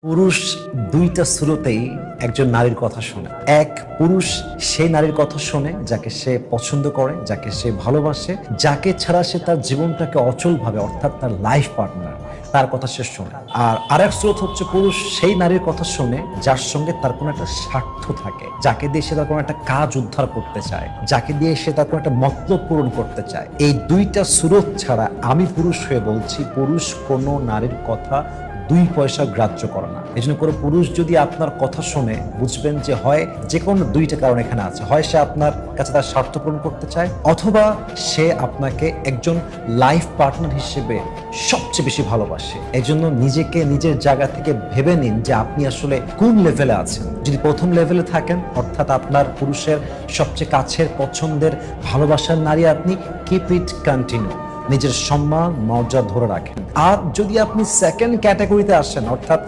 পুরুষ দুইটা স্রোতেই একজন নারীর কথা শোনে। এক, পুরুষ সেই নারীর কথা শোনে যাকে সে পছন্দ করে, যাকে সে ভালোবাসে, যাকে ছাড়া সে তার জীবনটাকে অচল ভাবে, অর্থাৎ তার লাইফ পার্টনার, তার কথা সে শোনে। আর আরেক স্রোত হচ্ছে পুরুষ সেই নারীর কথা শোনে যার সঙ্গে তার কোনো একটা স্বার্থ থাকে, যাকে দিয়ে সে তার কোনো একটা কাজ উদ্ধার করতে চায়, যাকে দিয়ে সে তার কোনো একটা মতলব পূরণ করতে চায়। এই দুইটা স্রোত ছাড়া আমি পুরুষ হয়ে বলছি, পুরুষ কোনো নারীর কথা দুই পয়সা গ্রাহ্য করে না। এই জন্য কোনো পুরুষ যদি আপনার কথা শোনে, বুঝবেন যে হয় যে কোনো দুইটা কারণ এখানে আছে। হয় সে আপনার কাছে তার স্বার্থ পূরণ করতে চায়, অথবা সে আপনাকে একজন লাইফ পার্টনার হিসেবে সবচেয়ে বেশি ভালোবাসে। এই জন্য নিজেকে নিজের জায়গা থেকে ভেবে নিন যে আপনি আসলে কোন লেভেলে আছেন। যদি প্রথম লেভেলে থাকেন, অর্থাৎ আপনার পুরুষের সবচেয়ে কাছের, পছন্দের, ভালোবাসার নারী আপনি, কিপ ইট কন্টিনিউ, নিজের সম্মান মর্যাদা ধরে রাখেন। আর যদি আপনি সেকেন্ড ক্যাটাগরিতে আসেন, অর্থাৎ